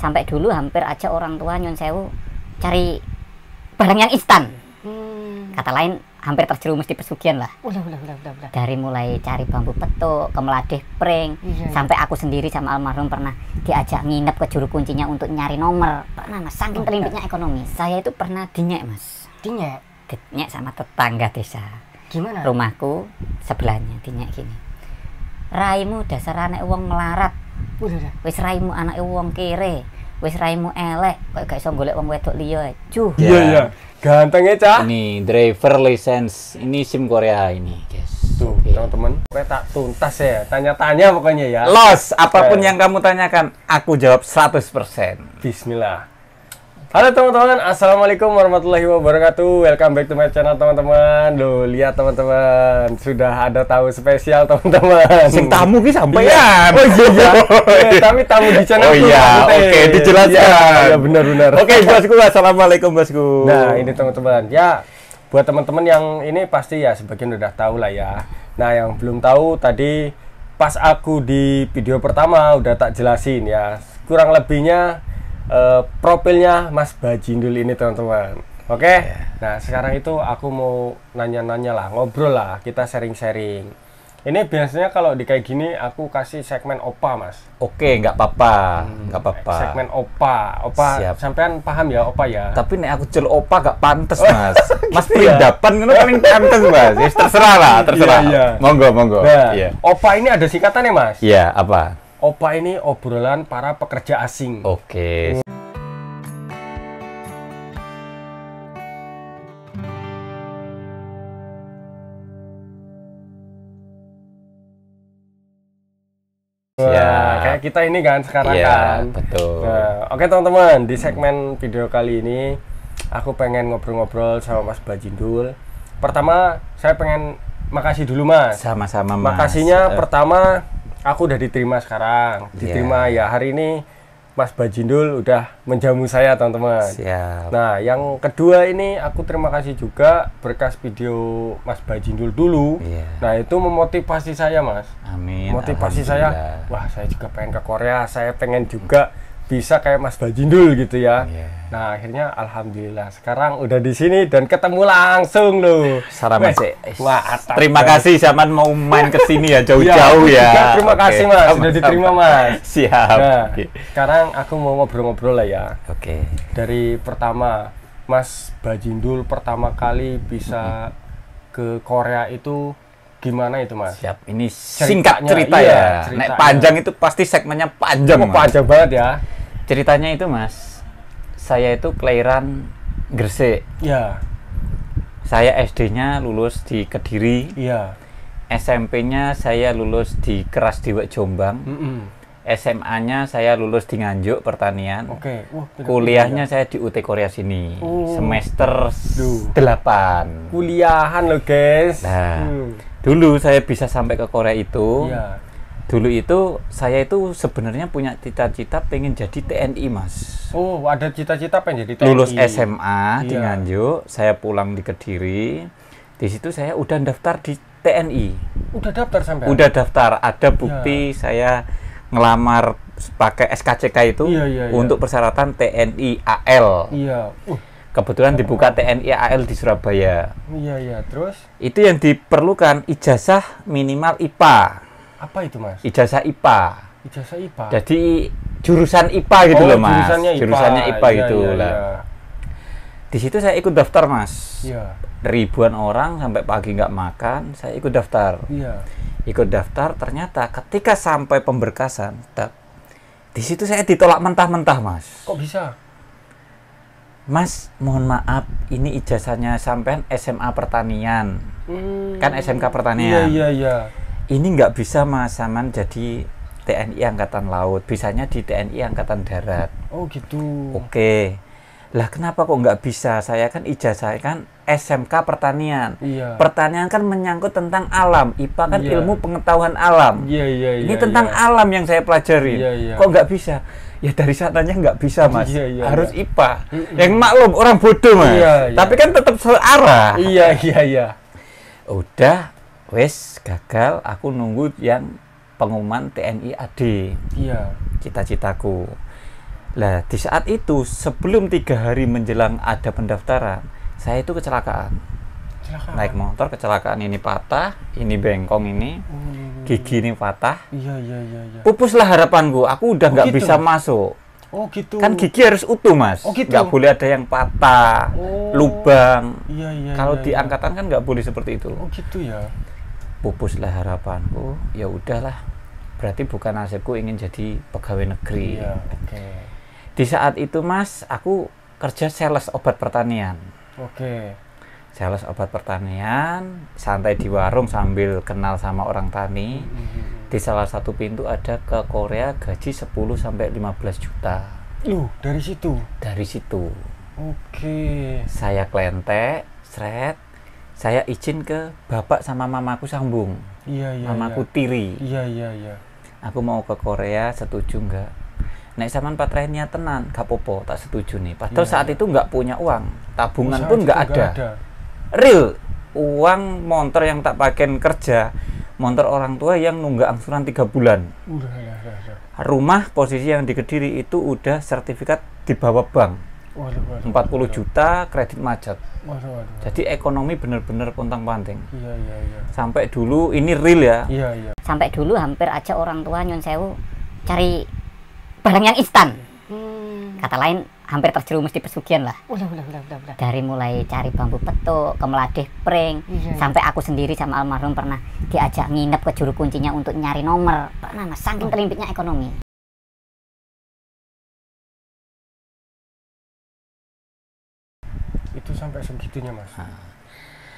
Sampai dulu hampir aja orang tua nyun sewu cari barang yang instan. Kata lain hampir terjerumus di pesugihan lah. Udah. Dari mulai cari bambu petuk, ke meladeh pring, sampai aku sendiri sama almarhum pernah diajak nginep ke juru kuncinya untuk nyari nomor. Pernah mas, saking terlimpitnya ekonomi. Saya itu pernah dinyek mas. Dinyek sama tetangga desa. Gimana? Rumahku sebelahnya dinyek gini. Raimu dasar anak wong melarat. Wis raimu anak wong kere. Wis raimu elek, kok gak iso golek wong wedok liya. Cuh. Iya. Gantengnya, Cak. Ini driver license, ini SIM Korea ini, guys. Tuh, teman-teman. Pokoknya tak tuntas ya. Tanya-tanya pokoknya ya. Los, apapun yang kamu tanyakan, aku jawab 100%. Bismillah. Halo teman-teman, assalamualaikum warahmatullahi wabarakatuh. Welcome back to my channel teman-teman. Loh, lihat teman-teman, sudah ada tamu spesial teman-teman. Sing tamu ki sampean. Oh iya. Tapi tamu di channel. Oh iya, oke, dijelaskan. Ya, benar-benar. Oke, bosku, assalamualaikum bosku. Nah, ini teman-teman. Ya, buat teman-teman yang ini pasti ya sebagian udah tahu lah ya. Nah, yang belum tahu tadi pas aku di video pertama udah tak jelasin ya. Kurang lebihnya profilnya Mas Bajindul ini teman-teman. Oke? Nah sekarang itu aku mau nanya-nanya lah, ngobrol lah, kita sharing-sharing. Ini biasanya kalau di kayak gini aku kasih segmen opa mas. Oke, nggak apa-apa, nggak apa-apa. Segmen opa, Siap. sampean paham ya opa ya? Tapi nek aku celuk opa gak pantes mas. Mas perindapan ngono paling pantes mas. Ya, terserah lah, terserah. Iya. Monggo. Nah, Iya. opa ini ada singkatannya mas. Iya, apa? Opa ini obrolan para pekerja asing. Oke. Nah, kayak kita ini kan sekarang kan. Betul. Nah, oke teman-teman, di segmen video kali ini aku pengen ngobrol-ngobrol sama Mas Bajindul. Pertama, saya pengen makasih dulu Mas. Sama-sama Mas. Makasihnya pertama aku udah diterima sekarang. Diterima ya hari ini Mas Bajindul udah menjamu saya teman-teman. Siap. Nah, yang kedua ini aku terima kasih juga berkas video Mas Bajindul dulu. Nah, itu memotivasi saya Mas. Amin. Motivasi saya, wah saya juga pengen ke Korea, saya pengen juga bisa kayak Mas Bajindul gitu ya. Nah akhirnya alhamdulillah sekarang udah di sini dan ketemu langsung loh. Salam Mas. Terima kasih zaman mau main ke sini ya jauh-jauh ya. Terima kasih Mas, sudah diterima Mas. Siap. Nah, sekarang aku mau ngobrol-ngobrol lah ya. Oke. Dari pertama Mas Bajindul pertama kali bisa ke Korea itu gimana itu Mas? Siap. Ini singkat cerita iya, ya. Nek panjang itu pasti segmennya panjang. Panjang banget ya. Ceritanya itu Mas, saya itu kelahiran Gresik. Iya. Saya SD-nya lulus di Kediri. Iya. SMP-nya saya lulus di Keras Dewek Jombang. SMA-nya saya lulus di Nganjuk Pertanian. Oke. Kuliahnya saya di UT Korea sini. Semester 8. Kuliahan loh guys. Nah, dulu saya bisa sampai ke Korea itu. Iya. Dulu itu saya itu sebenarnya punya cita-cita pengen jadi TNI Mas. Oh, ada cita-cita pengen jadi TNI. Lulus SMA di Nganjuk, saya pulang di Kediri. Di situ saya udah daftar di TNI. Udah daftar sampai? Udah daftar, ada bukti saya ngelamar pakai SKCK itu untuk persyaratan TNI AL. Iya. Kebetulan dibuka TNI AL di Surabaya. Iya, terus? Itu yang diperlukan ijazah minimal IPA. Apa itu Mas? Ijazah IPA. Ijazah IPA. Jadi jurusan IPA gitu loh Mas. Jurusannya IPA gitu lah. Di situ saya ikut daftar Mas. Iya. Ribuan orang sampai pagi nggak makan, saya ikut daftar. Iya. Ikut daftar, ternyata ketika sampai pemberkasan, di situ saya ditolak mentah-mentah Mas. Kok bisa? Mas, mohon maaf, ini ijazahnya sampean SMA Pertanian. Kan SMK Pertanian. Iya. Ini nggak bisa Mas, saman jadi TNI Angkatan Laut. Bisanya di TNI Angkatan Darat. Oh gitu. Oke. Lah kenapa kok nggak bisa? Saya kan ijazah kan SMK Pertanian. Iya. Pertanian kan menyangkut tentang alam. IPA kan ilmu pengetahuan alam. Iya. Ini tentang alam yang saya pelajari. Iya. Kok nggak bisa? Ya dari sananya nggak bisa Mas. Iya. Harus IPA. Yang maklum orang bodoh Mas. Iya. Tapi kan tetap searah. Iya. Udah, wes gagal. Aku nunggu yang pengumuman TNI AD. Iya. Cita-citaku. Lah di saat itu sebelum 3 hari menjelang ada pendaftaran, saya itu kecelakaan. Naik motor kecelakaan, ini patah, ini bengkong ini, gigi ini patah. Iya. Pupuslah harapanku, aku udah nggak gitu, bisa Mas? masuk. Oh gitu. Kan gigi harus utuh, Mas. Oh gitu. Nggak boleh ada yang patah, lubang. Iya. Kalau di angkatan kan nggak boleh seperti itu. Oh gitu ya. Pupuslah harapanku, ya udahlah. Berarti bukan nasibku ingin jadi pegawai negeri. Iya, oke. Di saat itu, Mas, aku kerja sales obat pertanian. Oke. Sales obat pertanian, santai di warung sambil kenal sama orang tani. Di salah satu pintu ada ke Korea gaji 10 sampai 15 juta. Dari situ. Dari situ. Oke. Saya klentek, seret. Saya izin ke bapak sama mamaku sambung. Iya. Mamaku tiri. Iya. Aku mau ke Korea, setuju nggak? Nek sampean patrainya tenan, gak popo, tak setuju nih. Padahal saat itu nggak punya uang, tabungan pun nggak ada. Real, uang motor yang tak pakai kerja, motor orang tua yang nunggak angsuran 3 bulan. Rumah posisi yang di Kediri itu udah sertifikat di bawah bank. 40 juta kredit macet. Jadi ekonomi bener-bener pontang-panting. Iya. Sampai dulu ini real ya. Iya. Sampai dulu hampir aja orang tua nyun sewu cari barang yang instan. Kata lain hampir terjerumus di pesugihan lah. Udah. Dari mulai cari bambu petuk, ke meladeh pring, sampai aku sendiri sama almarhum pernah diajak nginep ke juru kuncinya untuk nyari nomor. Pernah, Mas, saking terlimpitnya ekonomi. Itu sampai segitunya, Mas.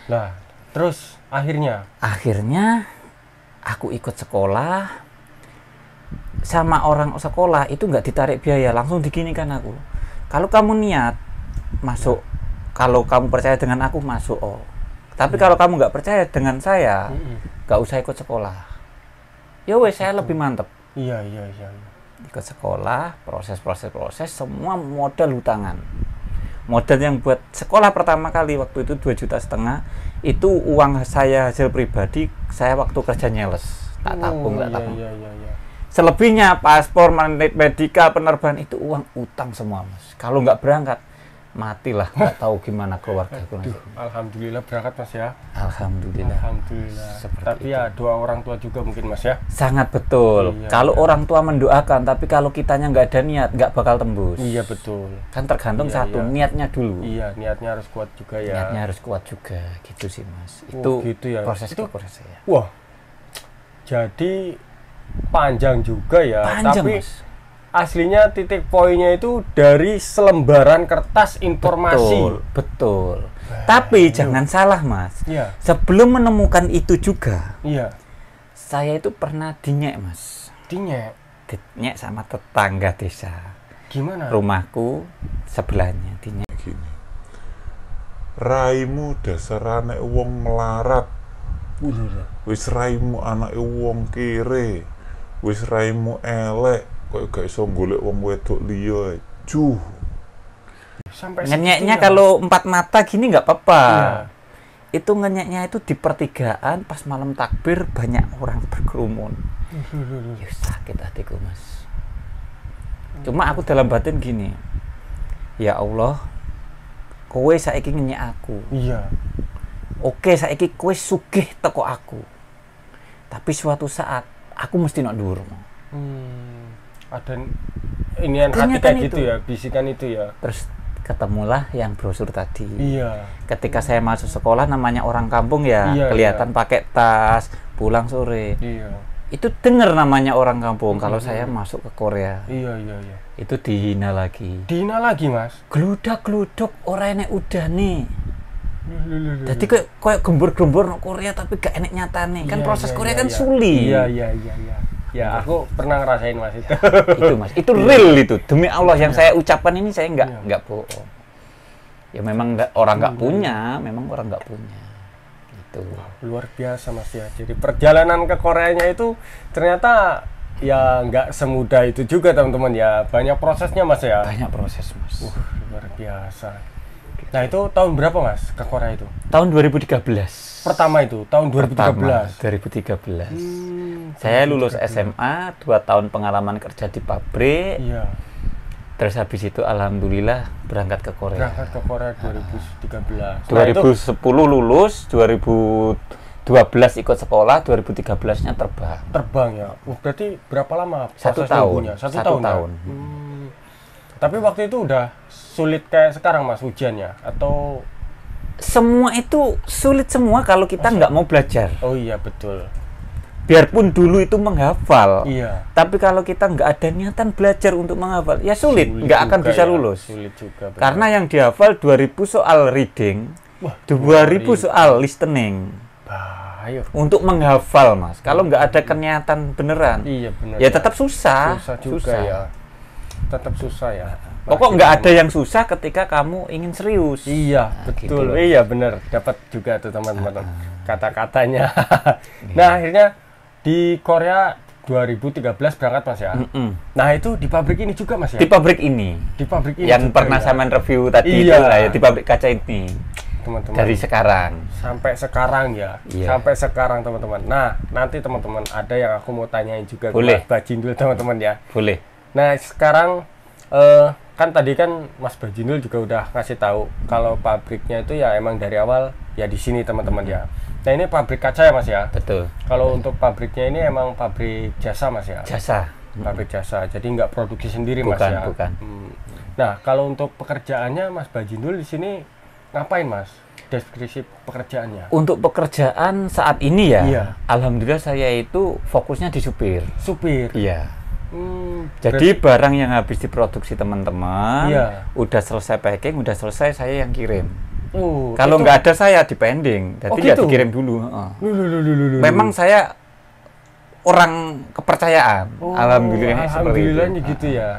Nah, terus akhirnya aku ikut sekolah. Sama orang sekolah itu nggak ditarik biaya, langsung diginikan aku. Kalau kamu niat masuk, kalau kamu percaya dengan aku masuk, tapi kalau kamu nggak percaya dengan saya, nggak usah ikut sekolah. Ya wes, saya lebih mantep. Iya. Ikut sekolah, proses, semua modal hutangan. Modal yang buat sekolah pertama kali waktu itu 2,5 juta, itu uang saya hasil pribadi, saya waktu kerja nyeles, tak tabung. Iya. Selebihnya paspor, medika, penerbangan itu uang utang semua, Mas. Kalau nggak berangkat, matilah. Nggak tahu gimana keluargaku nanti. Alhamdulillah berangkat, Mas ya. Alhamdulillah. Tapi itu. Ya doa orang tua juga mungkin, Mas ya. Sangat betul. Kalau orang tua mendoakan, tapi kalau kitanya nggak ada niat, nggak bakal tembus. Iya betul. Kan tergantung niatnya dulu. Iya, niatnya harus kuat juga ya. Niatnya harus kuat juga, gitu sih, Mas. Itu gitu ya. proses saya. Wah, jadi panjang juga ya. Panjang, tapi Mas. Aslinya titik poinnya itu dari selembaran kertas informasi. Betul. Tapi jangan salah, Mas. Iya. Sebelum menemukan itu juga, saya itu pernah dinyek, Mas. Dinyek sama tetangga desa. Gimana? Rumahku sebelahnya dinyek. Gini. Raimu dasar anak wong melarat. Wis raimu anak wong kere. Wis raimu elek, kok gak iso golek wong wedok liya. Ngenyeknya kalau 4 mata gini nggak apa-apa. Itu ngenyeknya itu di pertigaan pas malam takbir banyak orang berkerumun. Ya sakit hatiku, Mas. Cuma aku dalam batin gini, ya Allah, kowe saiki ngenyek aku. Iya. Oke, saiki kowe sugih teko aku. Tapi suatu saat aku mesti nak dhuwur. Ada inian hati kayak gitu ya, bisikan itu ya. Terus ketemulah yang brosur tadi. Iya. Ketika saya masuk sekolah, namanya orang kampung ya, kelihatan pakai tas, pulang sore. Iya. Itu dengar namanya orang kampung kalau saya masuk ke Korea. Iya. Itu dihina lagi. Dihina lagi, Mas. Gludak-gluduk ora enek udane. Jadi kayak gembur-gembur no Korea tapi gak enek nyatane. Kan proses Korea kan sulit. Iya. Ya, aku pernah ngerasain, Mas, itu. Itu, Mas. Itu real itu. Demi Allah yang saya ucapkan ini saya enggak bohong. Ya memang orang nggak punya, Gitu. Luar biasa, Mas ya. Jadi perjalanan ke Koreanya itu ternyata ya nggak semudah itu juga, teman-teman ya. Banyak prosesnya, Mas ya. Banyak proses, Mas. Luar biasa. Nah, itu tahun berapa, Mas, ke Korea itu? Tahun 2013. Pertama itu, tahun 2013. 2013. Saya lulus SMA, 2 tahun pengalaman kerja di pabrik. Iya. Terus habis itu alhamdulillah berangkat ke Korea. Berangkat ke Korea 2013. 2010 lulus, 2012 ikut sekolah, 2013-nya terbang. Terbang ya. Berarti berapa lama? Satu proses tahun. nunggunya? Satu tahun. tahun. Ya? Tapi waktu itu udah sulit kayak sekarang Mas ujiannya atau Semua itu sulit semua kalau kita nggak mau belajar. Oh iya betul. Biarpun dulu itu menghafal, Iya. tapi kalau kita nggak ada niatan belajar untuk menghafal, ya sulit nggak akan juga bisa ya. lulus. Sulit juga. Benar. Karena yang dihafal 2000 soal reading, Wah, 2000 soal listening. bahaya. Untuk menghafal, Mas. Kalau nggak ada niatan beneran, Iya benar. ya tetap susah. Susah juga ya. Tetap susah ya. Pokok nggak ada yang susah ketika kamu ingin serius. Iya, gitu betul. loh. Iya, benar. Dapat juga tuh teman-teman kata-katanya. Nah, akhirnya di Korea 2013 berangkat Mas ya. Nah, itu di pabrik ini juga Mas ya. Di pabrik ini, Di pabrik ini yang juga pernah ya. saya review tadi Iya. itu lah ya, di pabrik kaca ini. Teman-teman. Dari sekarang. Sampai sekarang ya. Iya. Sampai sekarang teman-teman. Nah, nanti teman-teman ada yang aku mau tanyain juga Boleh. ke Mas Bajindul teman-teman ya. Boleh. Nah, sekarang kan tadi kan Mas Bajindul juga udah ngasih tahu kalau pabriknya itu ya emang dari awal ya di sini teman-teman ya. Nah, ini pabrik kaca ya Mas ya. Betul. Kalau untuk pabriknya ini emang pabrik jasa Mas ya. Jasa. Pabrik jasa. Jadi nggak produksi sendiri Mas Bukan, ya. bukan. Nah, kalau untuk pekerjaannya Mas Bajindul di sini ngapain Mas? Deskripsi pekerjaannya. Untuk pekerjaan saat ini ya, Iya. alhamdulillah saya itu fokusnya di supir. Supir. Iya. Jadi barang yang habis diproduksi teman-teman, Iya. udah selesai packing, udah selesai saya yang kirim. itu- Kalau nggak ada saya di pending, jadi ya gitu? dikirim dulu. Luluh. Memang saya orang kepercayaan, alhamdulillah seperti itu. Alhamdulillahnya gitu ya.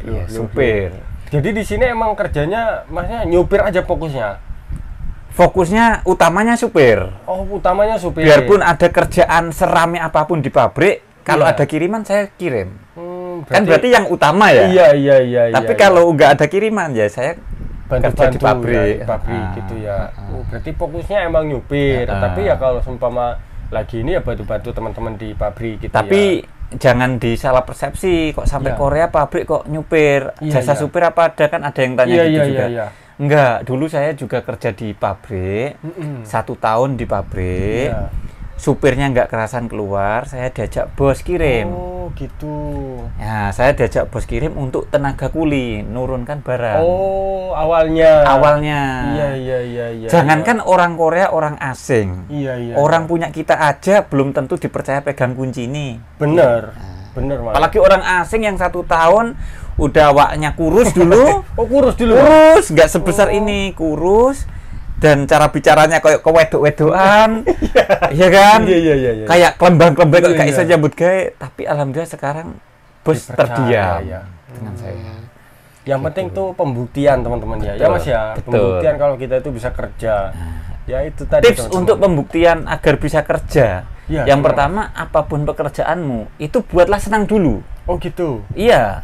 Iya, supir. Jadi di sini emang kerjanya Masnya nyupir aja fokusnya. Fokusnya utamanya supir. Oh, utamanya supir. Biarpun ada kerjaan serame apapun di pabrik, kalau Iya. ada kiriman saya kirim. Berarti, Kan berarti yang utama ya. Iya. Tapi kalau nggak ada kiriman ya saya kerja di pabrik. ya, di pabrik Ah, gitu ya. Berarti fokusnya emang nyupir. Tapi ya kalau seumpama lagi ini ya bantu-bantu teman-teman di pabrik gitu Tapi ya. jangan disalah persepsi kok sampai Iya. Korea pabrik kok nyupir. Iya, Jasa iya. supir apa ada, kan ada yang tanya gitu juga. Iya. Enggak, dulu saya juga kerja di pabrik. 1 tahun di pabrik. Iya. Supirnya nggak kerasan keluar, saya diajak bos kirim. Oh, gitu. Ya, saya diajak bos kirim untuk tenaga kuli, nurunkan barang. Oh, awalnya. Awalnya. Iya. Jangankan orang Korea, orang asing. Iya. Orang punya kita aja belum tentu dipercaya pegang kunci ini. Bener. Bener, Mas. Apalagi orang asing yang 1 tahun udah awaknya kurus dulu. Oh, kurus dulu. Mas? Kurus, nggak sebesar ini, kurus. Dan cara bicaranya kayak kewedok-wedokan. Iya kan? Iya. Kayak klembang-klembang Iya, kayak iya. bisa nyambut gawe, tapi alhamdulillah sekarang bos Dipercaya, terdiam ya. dengan saya. Yang penting tuh pembuktian teman-teman ya. Ya Betul, Mas ya. betul. Pembuktian kalau kita itu bisa kerja. Ya itu tadi Tips teman-teman. untuk pembuktian agar bisa kerja. Iya, yang gimana, pertama, apapun pekerjaanmu, itu buatlah senang dulu. Oh gitu. Iya.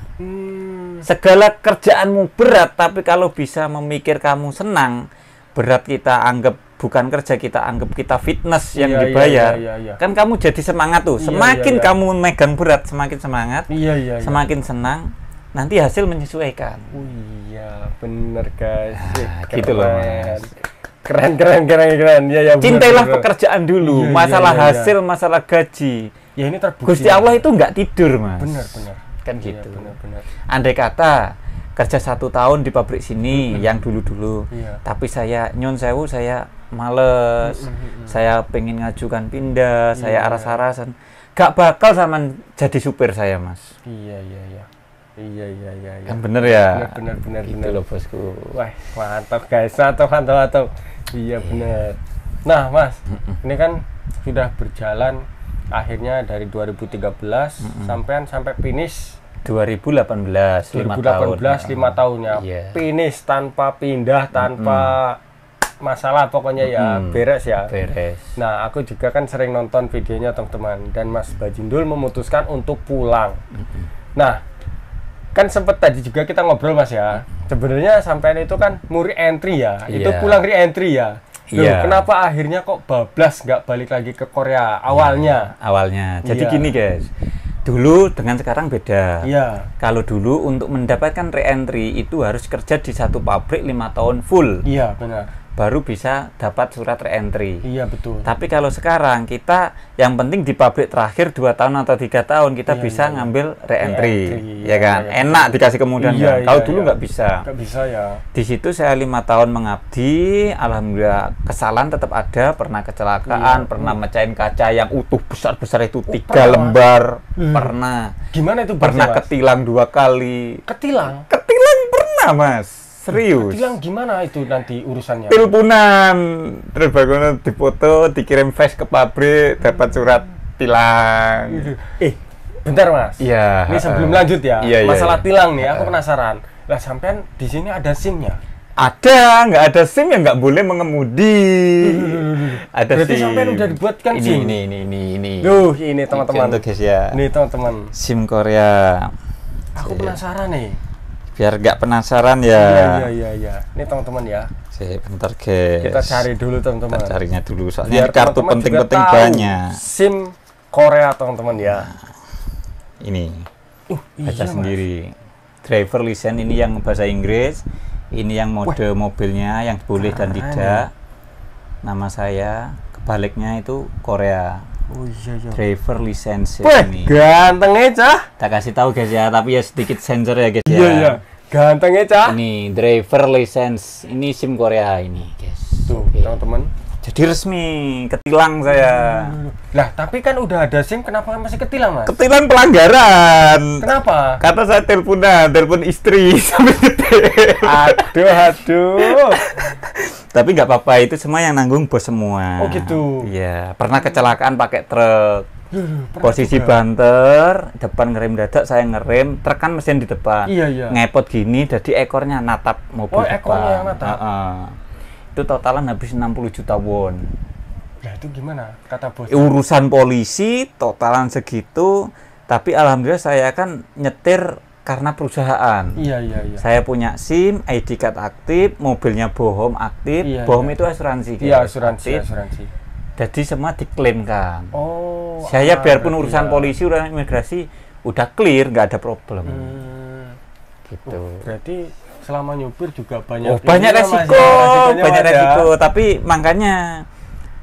Segala kerjaanmu berat, tapi kalau bisa memikir kamu senang, berat kita anggap bukan kerja, kita anggap kita fitness yang Iya, dibayar. iya. Kan kamu jadi semangat tuh. Iya, Semakin iya. kamu megang berat, semakin semangat, Iya. semakin senang, nanti hasil menyesuaikan. Oh iya, bener guys. Nah, Keren. gitu loh, Mas. Keren. Ya, bener, Cintailah bener. pekerjaan dulu, Iya, masalah iya. hasil, masalah gaji. Ya ini terbukti. Gusti Allah itu nggak tidur, Mas. Bener. Kan Iya, gitu. bener. Andai kata kerja 1 tahun di pabrik sini yang dulu-dulu, Iya. tapi saya nyon sewu, saya males, saya pengen ngajukan pindah, saya Iya. aras-arasan, gak bakal sama jadi supir saya, Mas. Iya. Kan bener ya? Bener. Gitu loh, bosku. Wah, mantap guys. Mantap. Iya bener. Nah, Mas, ini kan sudah berjalan akhirnya dari 2013 sampai finish 2018, 2018 5 tahun ya. Iya. Finish tanpa pindah, tanpa masalah pokoknya ya, beres ya. Beres. Nah, aku juga kan sering nonton videonya teman-teman, dan Mas Bajindul memutuskan untuk pulang. Nah, kan sempet tadi juga kita ngobrol Mas ya. Sebenarnya sampean itu kan mau re-entry ya. Itu Iya. pulang re-entry ya. Loh, Iya. kenapa akhirnya kok bablas nggak balik lagi ke Korea awalnya? Awalnya. Jadi Iya. gini, guys. Dulu dengan sekarang beda. Iya. Kalau dulu untuk mendapatkan re-entry itu harus kerja di satu pabrik 5 tahun full. Iya, benar. Baru bisa dapat surat re-entry. Iya, betul. Tapi kalau sekarang kita yang penting di pabrik terakhir 2 tahun atau 3 tahun kita bisa ngambil re-entry, ya kan? iya. Enak dikasih kemudahan. Iya, Kalau iya, dulu iya. nggak bisa. Nggak bisa ya. Di situ saya 5 tahun mengabdi, alhamdulillah kesalahan tetap ada, pernah kecelakaan, pernah mecahin kaca yang utuh besar-besar itu 3 pernah, lembar, pernah. Gimana itu Pernah Mas? ketilang 2 kali. Ketilang? Ketilang pernah, Mas. Serius. Ketilang gimana itu nanti urusannya? Tilpunan. Terus bagaimana dipoto, dikirim fax ke pabrik, dapat surat tilang. Bentar Mas. Iya. Ini sebelum lanjut ya, Iya, masalah iya. tilang nih, aku penasaran. Lah sampean di sini ada SIM-nya? Ada, nggak ada SIM ya nggak boleh mengemudi. Ada Berarti SIM. sampean udah dibuatkan ini, SIM? Ini. Duh, ini teman-teman. Contoh guys ya. Nih teman-teman. SIM Korea. Aku penasaran nih. Biar nggak penasaran ya. Iya. Ini teman-teman ya. Bentar guys. Kita cari dulu teman-teman. Kita carinya dulu soalnya Biar ini kartu teman-teman penting-penting juga tahu banyak. SIM Korea teman-teman ya. Ini. Iya, Baca Mas. sendiri. Driver license ini yang bahasa Inggris, ini yang mode mobilnya yang boleh dan keren. tidak. Nama saya kebaliknya itu Korea. Oh iya. Driver license Wah, ini. gantengnya cah. Kita kasih tahu guys ya, tapi ya sedikit sensor ya guys ya. Iya. Gantengnya cah. Ini driver license, ini SIM Korea ini guys. Tuh, Oke. teman-teman. Jadi resmi, ketilang saya. Lah, tapi kan udah ada SIM, kenapa masih ketilang, Mas? Ketilang pelanggaran. Kenapa? Kata saya telepon istri sampai detik. Aduh. Tapi nggak apa-apa, itu semua yang nanggung bos semua. Oh, gitu. Iya, pernah kecelakaan pakai truk. Posisi banter, depan ngerem dadak, saya ngerem, truk kan mesin di depan. Iya. Ngepot gini, jadi ekornya natap mobil Oh, depan. ekornya yang natap. Heeh. Itu totalan habis 60 juta won. Lah, itu gimana kata bos? Urusan polisi, totalan segitu, tapi alhamdulillah saya kan nyetir karena perusahaan. Iya. Saya punya SIM, ID card aktif, mobilnya bohong aktif. Iya, bohong iya. itu asuransi. Iya, guys, asuransi. aktif. Jadi semua diklaimkan. Oh. Saya biarpun berarti urusan ya. polisi, urusan imigrasi udah clear, nggak ada problem. Gitu. Berarti selama nyupir juga banyak. Oh, banyak ini ya, Mas, resiko, ya, resikonya, banyak Mas, ya. resiko. Tapi makanya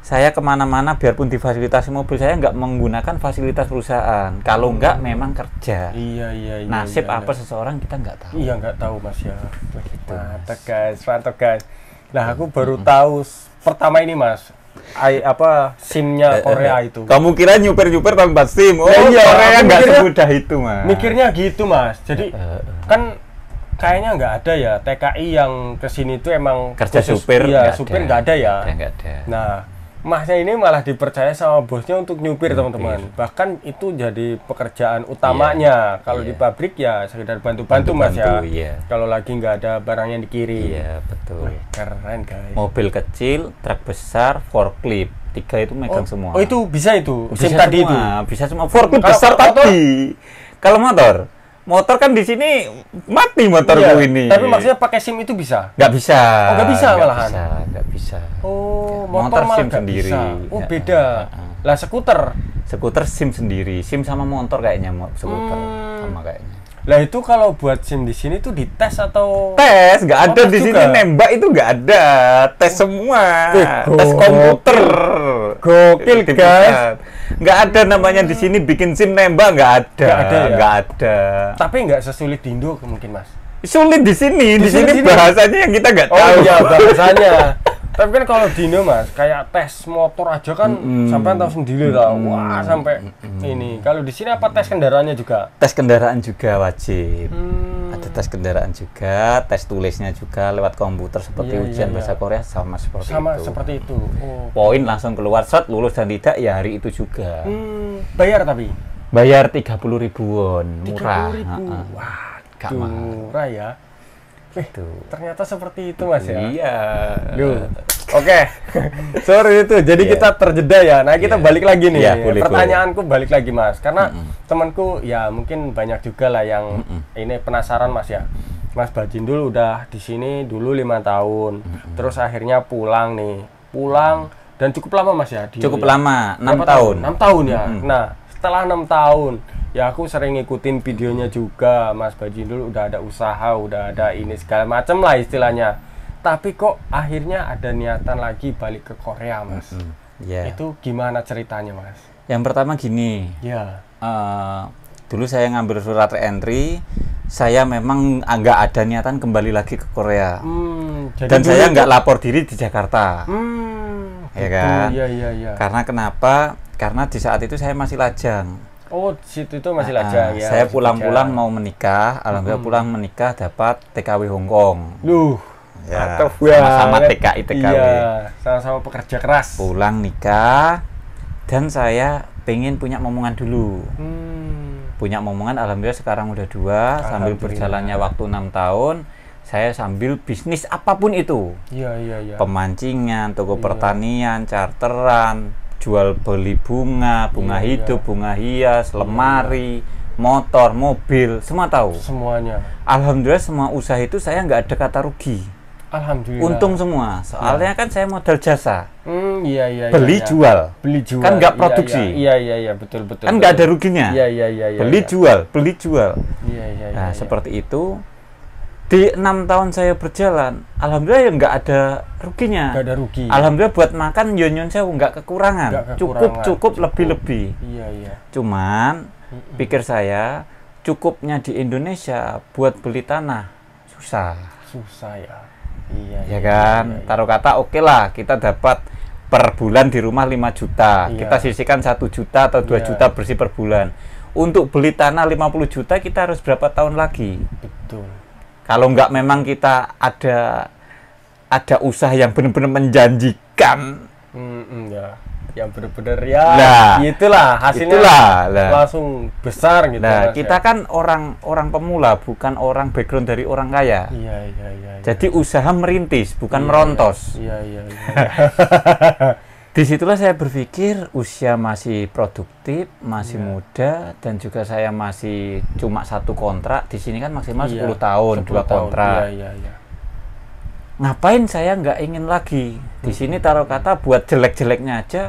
saya kemana-mana biarpun difasilitasi mobil, saya nggak menggunakan fasilitas perusahaan. Kalau nggak memang kerja. Iya. Nasib iya. apa seseorang kita nggak tahu. Iya, nggak tahu Mas ya. Mantap guys. Nah, aku baru tahu pertama ini Mas. SIM-nya Korea itu. Kamu kira nyuper tanpa SIM? Oh, iya, Korea aku nggak mikirnya- semudah itu, Mas. Mikirnya gitu Mas. Jadi kan kayaknya nggak ada ya TKI yang kesini itu emang Kerja khusus- supir Iya, supir nggak ada ya. Nggak ada. Nah, Masnya ini malah dipercaya sama bosnya untuk nyupir teman-teman. Bahkan itu jadi pekerjaan utamanya. Kalau di pabrik ya sekedar bantu-bantu Mas ya. Bantu, iya. Kalau lagi nggak ada barang yang dikirim. Iya, betul. Wih, keren guys. Mobil kecil, truk besar, forklift. 3 itu megang semua. Oh, itu bisa itu. bisa SIM tadi itu. semua, bisa semua. Forklift Kalau besar motor? tadi. Kalau motor kan di sini mati motorku Iya, ini. tapi maksudnya pakai SIM itu bisa? nggak bisa. Oh, nggak bisa malahan? Nggak bisa. Oh, Motor malah SIM nggak sendiri. bisa. Oh, Ya, beda. Lah skuter. Skuter SIM sendiri. SIM sama motor kayaknya skuter sama kayaknya. Lah itu kalau buat SIM di sini tuh dites atau Tes nggak ada tes di sini, juga? nembak itu nggak ada. Tes semua. Tes gokil. komputer. Gokil, Di guys. pusat. Nggak ada namanya di sini bikin SIM nembak, nggak ada. Nggak ada ya? Nggak ada. Tapi nggak sesulit di Indo mungkin Mas. Sulit di sini. Di sini- sini bahasanya yang kita nggak Oh tahu. iya bahasanya. Tapi kan kalau di Indo Mas, kayak tes motor aja kan sampai tahu sendiri lah. Wah, sampai ini. Kalau di sini apa tes kendaraannya juga? Tes kendaraan juga wajib. Hmm. Ada tes kendaraan juga, tes tulisnya juga lewat komputer seperti Iya, ujian iya, bahasa iya. Korea sama seperti Sama itu. seperti itu. Oh. Poin langsung keluar, set lulus dan tidak ya hari itu juga. Bayar tapi Bayar 30.000 won, murah. 30.000. Heeh. Wah, Gak tuh, mahal. murah ya. Gitu. Ternyata seperti itu Mas ya. Iya. Duh. Oke. Sorry itu. Jadi Iya. kita terjeda ya. Nah, kita Iya. balik lagi nih. Iya, boleh, Pertanyaanku balik lagi Mas. Karena temanku ya mungkin banyak juga lah yang ini penasaran Mas ya. Mas Bajindul udah di sini dulu 5 tahun. Terus akhirnya pulang nih. Pulang dan cukup lama Mas ya. Cukup lama, 6 Berapa tahun. 6 tahun ya. Nah, setelah 6 tahun ya aku sering ngikutin videonya juga, Mas Bajindul udah ada usaha, udah ada ini segala macam lah istilahnya. Tapi kok akhirnya ada niatan lagi balik ke Korea, Mas. Itu gimana ceritanya, Mas? Yang pertama gini. Ya. Dulu saya ngambil surat re-entry, saya memang nggak ada niatan kembali lagi ke Korea. Dan saya nggak lapor diri di Jakarta. Ya kan? Iya. Karena kenapa? Karena di saat itu saya masih lajang. Oh, di situ itu masih lajang ya. Saya pulang-pulang mau menikah, alhamdulillah pulang menikah dapat TKW Hongkong. Ya, sama-sama TKI TKW. Iya, sama-sama pekerja keras. Pulang nikah, dan saya pengen punya momongan dulu. Punya momongan, alhamdulillah sekarang udah 2, sambil berjalannya waktu 6 tahun, saya sambil bisnis apapun itu. Iya. Pemancingan, toko pertanian, charteran, jual beli bunga hidup, bunga hias, lemari, motor, mobil, semua tahu. Semuanya. Alhamdulillah semua usaha itu saya nggak ada kata rugi. Alhamdulillah. Untung semua. Soalnya kan saya modal jasa. Iya. Beli jual. Kan nggak produksi. Iya, betul. Kan nggak ada ruginya. Iya. Beli jual. Iya. Nah, seperti itu. Di 6 tahun saya berjalan, alhamdulillah ya nggak ada ruginya. Nggak ada rugi. Alhamdulillah buat makan nyon saya nggak kekurangan. Cukup lebih. Iya. Cuman pikir saya cukupnya di Indonesia buat beli tanah susah ya. Iya kan. Taruh kata oke lah kita dapat per bulan di rumah 5 juta. Kita sisihkan 1 juta atau 2 juta bersih per bulan. Untuk beli tanah 50 juta kita harus berapa tahun lagi? Betul. Kalau nggak memang kita ada usaha yang benar-benar menjanjikan. Yang benar-benar ya. Itulah hasilnya langsung besar gitu. Nah, kita kan orang pemula, bukan orang background dari orang kaya. Iya. Jadi usaha merintis, bukan merontos. Iya. Disitulah saya berpikir usia masih produktif, masih muda, dan juga saya masih cuma 1 kontrak. Di sini kan maksimal 10 tahun, 2 kontrak. Iya. Ngapain saya nggak ingin lagi? Di sini taruh kata buat jelek-jeleknya aja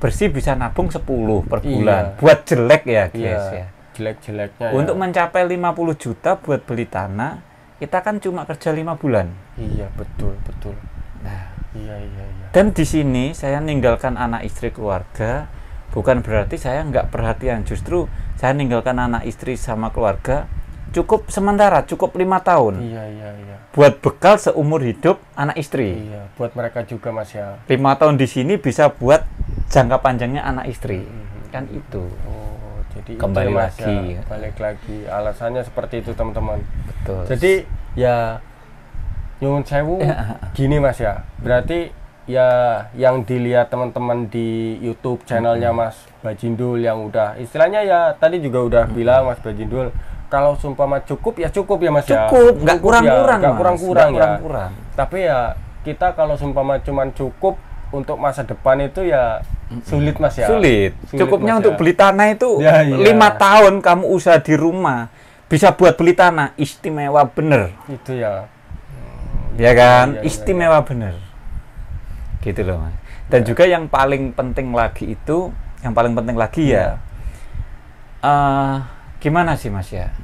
bersih bisa nabung 10 per bulan. Buat jelek ya, guys ya. Jelek-jeleknya. Untuk mencapai 50 juta buat beli tanah, kita kan cuma kerja 5 bulan. Iya, betul. Nah, iya. dan di sini saya ninggalkan anak istri keluarga, bukan berarti saya nggak perhatian. Justru saya ninggalkan anak istri sama keluarga cukup sementara, cukup 5 tahun. Iya. Buat bekal seumur hidup anak istri. Iya, buat mereka juga, Mas ya. 5 tahun di sini bisa buat jangka panjangnya anak istri. Kan itu. Oh, jadi kembali itu, Mas, lagi. Ya, balik lagi. Alasannya seperti itu, teman-teman. Betul. Jadi ya nyuwun sewu gini, Mas ya. Berarti ya yang dilihat teman-teman di YouTube channelnya Mas Bajindul yang udah istilahnya ya tadi juga udah bilang Mas Bajindul kalau sumpama cukup ya Mas ya. Cukup, nggak kurang-kurang. Nggak kurang-kurang ya. Kurang. Tapi ya kita kalau sumpama cuman cukup untuk masa depan itu ya sulit, Mas ya. Sulit. Cukupnya Mas, untuk ya. beli tanah itu 5 tahun kamu usaha di rumah bisa buat beli tanah istimewa bener. Itu ya. Ya kan? Istimewa bener. Gitu loh, Mas. Dan juga yang paling penting lagi itu, gimana sih, Mas ya?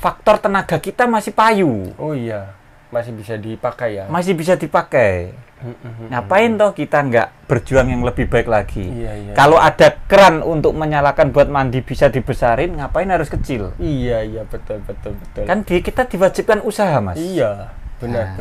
Faktor tenaga kita masih payu. Oh iya, masih bisa dipakai ya. Masih bisa dipakai. Ngapain toh kita nggak berjuang yang lebih baik lagi? Iya. Kalau ada keran untuk menyalakan buat mandi bisa dibesarin, ngapain harus kecil? Iya, betul. Kan kita diwajibkan usaha, Mas. Iya, benar.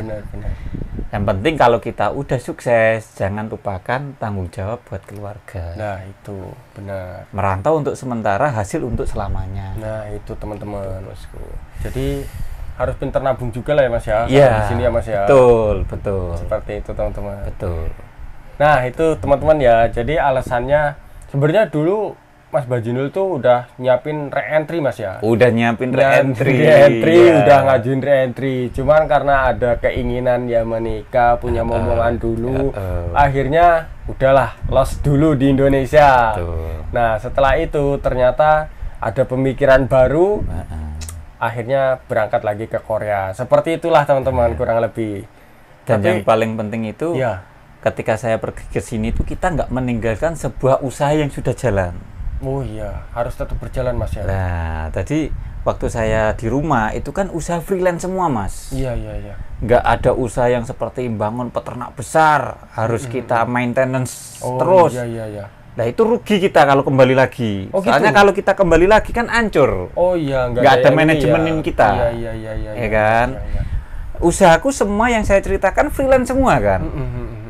Yang penting kalau kita udah sukses, jangan lupakan tanggung jawab buat keluarga. Nah, itu benar. Merantau untuk sementara, hasil untuk selamanya. Nah, itu teman-teman, Masku. Jadi harus pintar nabung juga lah ya, Mas ya. Iya. Di sini ya, Mas ya. Betul. Seperti itu, teman-teman. Betul. Nah, itu teman-teman ya. Jadi alasannya sebenarnya dulu Mas Bajindul tuh udah nyiapin re-entry, Mas ya. Udah nyiapin re-entry. Udah ngajuin re-entry. Cuman karena ada keinginan ya menikah, punya momongan dulu. Akhirnya udahlah, lost dulu di Indonesia. Nah, setelah itu ternyata ada pemikiran baru. Akhirnya berangkat lagi ke Korea. Seperti itulah teman-teman, kurang lebih. Dan yang paling penting itu, ya, ketika saya pergi ke sini tuh kita nggak meninggalkan sebuah usaha yang sudah jalan. Oh iya, harus tetap berjalan Mas ya. Nah, tadi waktu saya di rumah itu kan usaha freelance semua Mas. Iya iya iya. Nggak ada usaha yang seperti bangun peternak besar harus kita maintenance Oh terus. iya iya iya. Nah itu rugi kita kalau kembali lagi. Oh, Soalnya gitu? kalau kita kembali lagi kan hancur. Oh iya, Nggak ada ini manajemenin ya. kita. Iya iya iya iya. Ya kan? Iya, iya. Usahaku semua yang saya ceritakan freelance semua kan. Mm.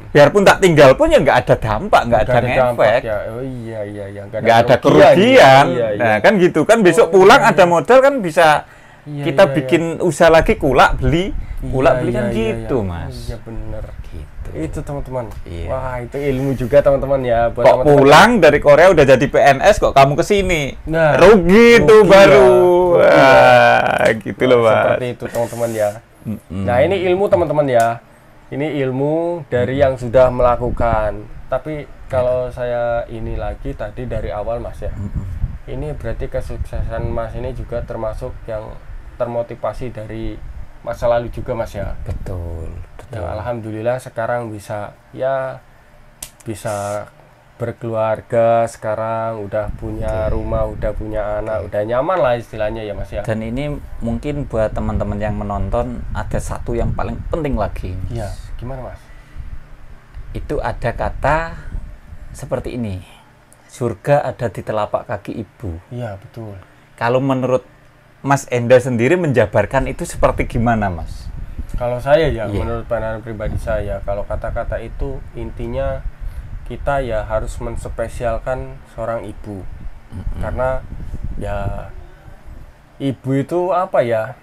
Biarpun tak tinggal pun ya nggak ada dampak, nggak ada dampak efek. ya. Oh iya iya iya, Nggak ada kerugian. Iya, iya. Nah kan gitu kan besok Oh, pulang iya, ada modal kan bisa Iya, kita iya, bikin usaha lagi kulak beli Iya, kan iya, gitu iya. Mas. Iya bener. Gitu. Itu teman-teman. Iya. Wah itu ilmu juga teman-teman ya. Buat Kok teman-teman. pulang dari Korea udah jadi PNS kok kamu kesini? Nah, rugi tuh rugi baru. ya. Wah, gitu loh Mas. Seperti itu teman-teman ya. Nah ini ilmu teman-teman ya. Ini ilmu dari yang sudah melakukan. Tapi kalau saya ini lagi tadi dari awal Mas ya. Ini berarti kesuksesan Mas ini juga termasuk yang termotivasi dari masa lalu juga Mas ya. Betul. Yang alhamdulillah sekarang bisa berkeluarga, sekarang udah punya rumah, udah punya anak, udah nyaman lah istilahnya ya Mas ya. Dan ini mungkin buat teman-teman yang menonton ada satu yang paling penting lagi. Iya, gimana Mas? Itu ada kata seperti ini. Surga ada di telapak kaki ibu. Iya, betul. Kalau menurut Mas Enda sendiri menjabarkan itu seperti gimana Mas? Kalau saya ya, Iya. menurut pandangan pribadi saya, kalau kata-kata itu intinya kita ya harus menspesialkan seorang ibu. Karena ya ibu itu apa ya?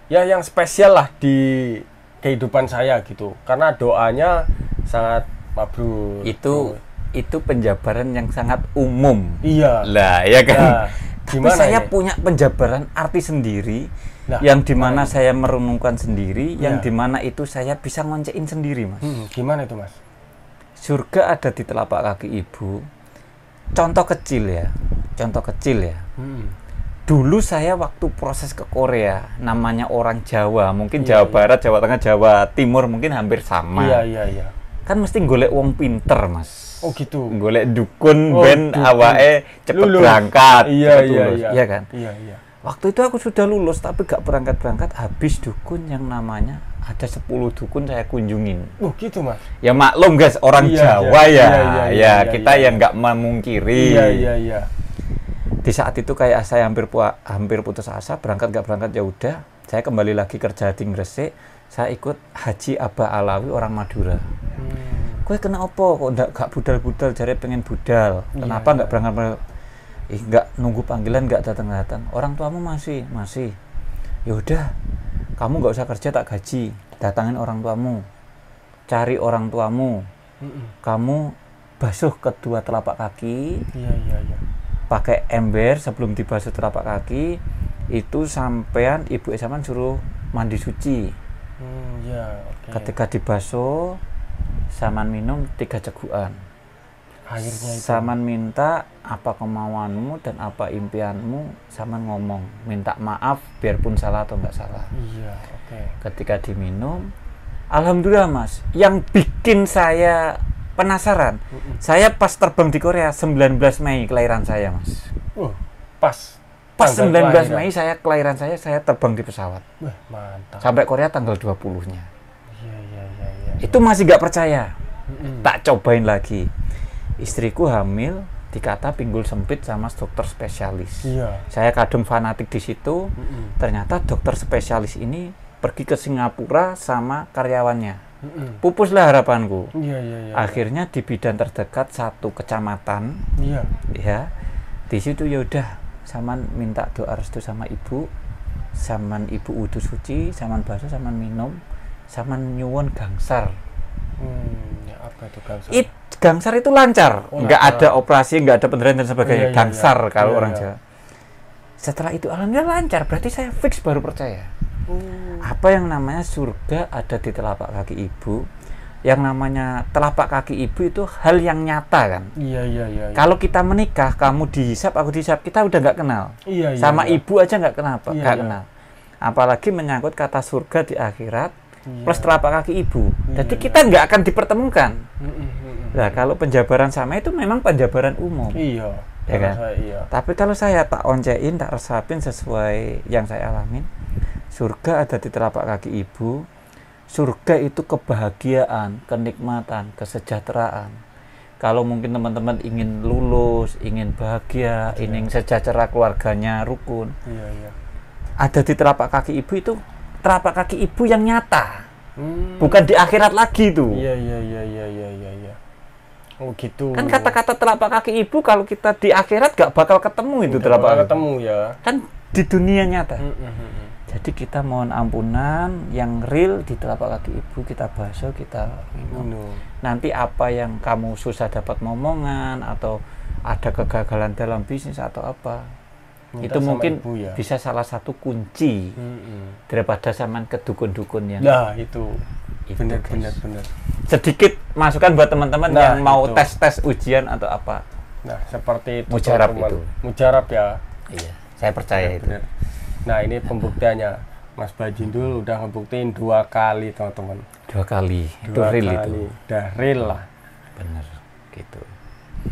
Ya yang spesial lah di kehidupan saya gitu. Karena doanya sangat mabrur. Itu penjabaran yang sangat umum. Iya. Lah, ya kan? Nah, Tapi gimana saya ini? punya penjabaran arti sendiri, Nah, yang dimana gimana saya merenungkan sendiri, yang Iya. dimana itu saya bisa ngoncein sendiri, Mas. Gimana itu Mas? Surga ada di telapak kaki ibu. Contoh kecil ya. Dulu saya waktu proses ke Korea, namanya orang Jawa, mungkin Iya, Jawa Barat, Jawa Tengah, Jawa Timur mungkin hampir sama. Iya. Kan mesti golek wong pinter, Mas. Oh gitu. Golek dukun Oh, ben dukun. awake cepet Lulus. berangkat. Iya, cepet iya, lulus. iya. Iya kan? Iya. Waktu itu aku sudah lulus tapi gak berangkat-berangkat, habis dukun yang namanya ada 10 dukun saya kunjungin. Oh gitu Mas. Ya maklum guys, orang Iya, Jawa iya, ya. iya, Kita iya. yang nggak memungkiri. Iya. Di saat itu kayak saya hampir putus asa, berangkat nggak berangkat ya udah. Saya kembali lagi kerja di Gresik. Saya ikut Haji Abah Alawi orang Madura. Kowe kena opo kok gak budal-budal, jare pengen budal. Kenapa nggak berangkat? Nggak nunggu panggilan, nggak datang-datang. Orang tuamu masih. Ya udah, kamu nggak usah kerja, tak gaji. Datangin orang tuamu, cari orang tuamu. Kamu basuh kedua telapak kaki. Iya. Pakai ember sebelum dibasuh telapak kaki. Itu sampean ibu Esaman suruh mandi suci. Iya, oke. Ketika dibasuh, Saman minum 3 cegukan. Akhirnya itu. Saman minta apa kemauanmu dan apa impianmu, Saman ngomong minta maaf biarpun salah atau nggak salah. Iya, oke. Ketika diminum, alhamdulillah Mas, yang bikin saya penasaran, saya pas terbang di Korea 19 Mei kelahiran saya Mas. Pas Pas tanggal 19 Mei saya kelahiran saya terbang di pesawat. Wah, mantap. Sampai Korea tanggal 20-nya. Iya. Itu masih nggak percaya. Tak cobain lagi. Istriku hamil, dikata pinggul sempit sama dokter spesialis. Iya. Saya kadung fanatik di situ. Ternyata dokter spesialis ini pergi ke Singapura sama karyawannya. Pupuslah harapanku. Iya. Akhirnya di bidan terdekat satu kecamatan, Iya. ya. Di situ ya udah, Saman minta doa restu sama ibu. Saman ibu wudu suci, Saman basuh, Saman minum, Saman nyuwun gangsar. Ya apa itu gangsar? Gangsar itu lancar, Oh, nggak lancar. ada operasi, nggak ada penderitaan dan sebagainya. Iya. Gangsar kalau Iya, orang iya. Jawa. Setelah itu alhamdulillah lancar, berarti saya fix baru percaya. Apa yang namanya surga ada di telapak kaki ibu. Yang namanya telapak kaki ibu itu hal yang nyata kan. Iya. Kalau kita menikah, kamu dihisap, aku dihisap, kita udah nggak kenal. Iya. Sama ibu aja nggak kenal, Iya, nggak iya. kenal. Apalagi menyangkut kata surga di akhirat Iya. plus telapak kaki ibu. Jadi Iya. kita nggak akan dipertemukan. Nah, kalau penjabaran sama itu memang penjabaran umum. Iya. Ya kan? Iya. Tapi kalau saya tak oncein, tak resapin sesuai yang saya alamin, surga ada di telapak kaki ibu. Surga itu kebahagiaan, kenikmatan, kesejahteraan. Kalau mungkin teman-teman ingin lulus, ingin bahagia, ingin sejahtera keluarganya rukun, Iya. ada di telapak kaki ibu itu telapak kaki ibu yang nyata, bukan di akhirat lagi tuh. Iya. Oh gitu. Kan kata-kata telapak kaki ibu kalau kita di akhirat gak bakal ketemu itu Udah telapak bakal kaki. ketemu ya. Kan di dunia nyata. Jadi kita mohon ampunan yang real di telapak kaki ibu, kita basuh, kita minum. Nanti apa yang kamu susah dapat momongan atau ada kegagalan dalam bisnis atau apa, Minta itu sama mungkin ibu ya. bisa salah satu kunci daripada zaman ke dukun-dukun yang Nah itu benar. sedikit masukan buat teman-teman Nah, yang mau itu. tes ujian atau apa. Nah seperti itu. Mujarab teman-teman. itu. Mujarab ya. Iya, saya percaya itu. Benar. Nah ini pembuktiannya. Mas Bajindul udah ngebuktiin 2 kali teman-teman. 2 kali. Itu 2 real kali. itu. Udah real lah. Bener gitu.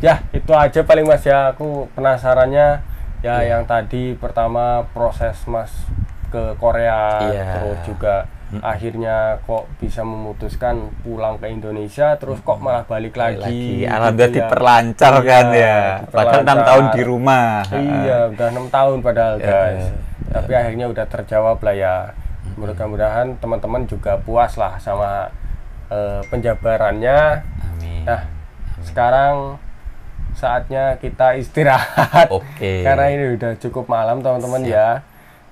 Ya itu aja paling Mas ya. Aku penasarannya ya yang tadi pertama proses Mas ke Korea, Iya. terus juga akhirnya kok bisa memutuskan pulang ke Indonesia, terus kok malah balik lagi. Alhamdulillah gitu ya. diperlancar Iya, kan ya. Padahal 6 tahun di rumah. Iya, udah 6 tahun padahal guys. Iya. Tapi akhirnya udah terjawab lah ya. Mudah-mudahan teman-teman juga puas lah sama penjabarannya. Amin. Nah, sekarang saatnya kita istirahat. Oke. Karena ini udah cukup malam teman-teman ya.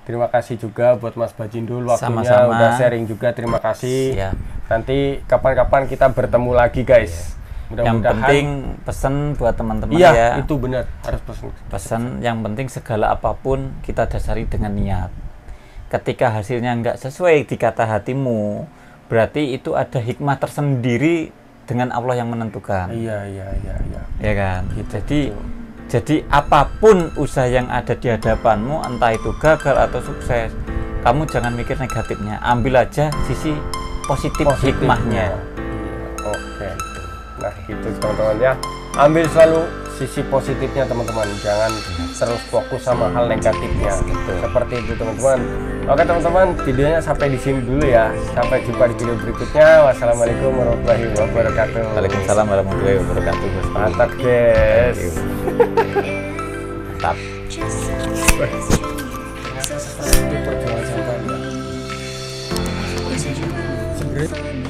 Terima kasih juga buat Mas Bajindul waktunya Sama-sama. udah sharing juga. Terima kasih. Siap. Nanti kapan-kapan kita bertemu lagi guys. Yang Mudah-mudahan. penting pesen buat teman-teman Iya, ya. itu benar harus pesen. Pesan yang penting segala apapun kita dasari dengan niat. Ketika hasilnya nggak sesuai di kata hatimu, berarti itu ada hikmah tersendiri dengan Allah yang menentukan. Iya. Ya kan? Gitu. Jadi apapun usaha yang ada di hadapanmu, entah itu gagal atau sukses, kamu jangan mikir negatifnya. Ambil aja sisi positif hikmahnya. Iya, oke. Nah, gitu teman-teman ya. Ambil selalu sisi positifnya teman-teman. Jangan terus fokus sama hal negatifnya. Seperti itu teman-teman. Oke teman-teman, videonya sampai di sini dulu ya. Sampai jumpa di video berikutnya. Wassalamualaikum warahmatullahi wabarakatuh. Waalaikumsalam warahmatullahi wabarakatuh. Mantap guys. Mantap. Perjuangan sampai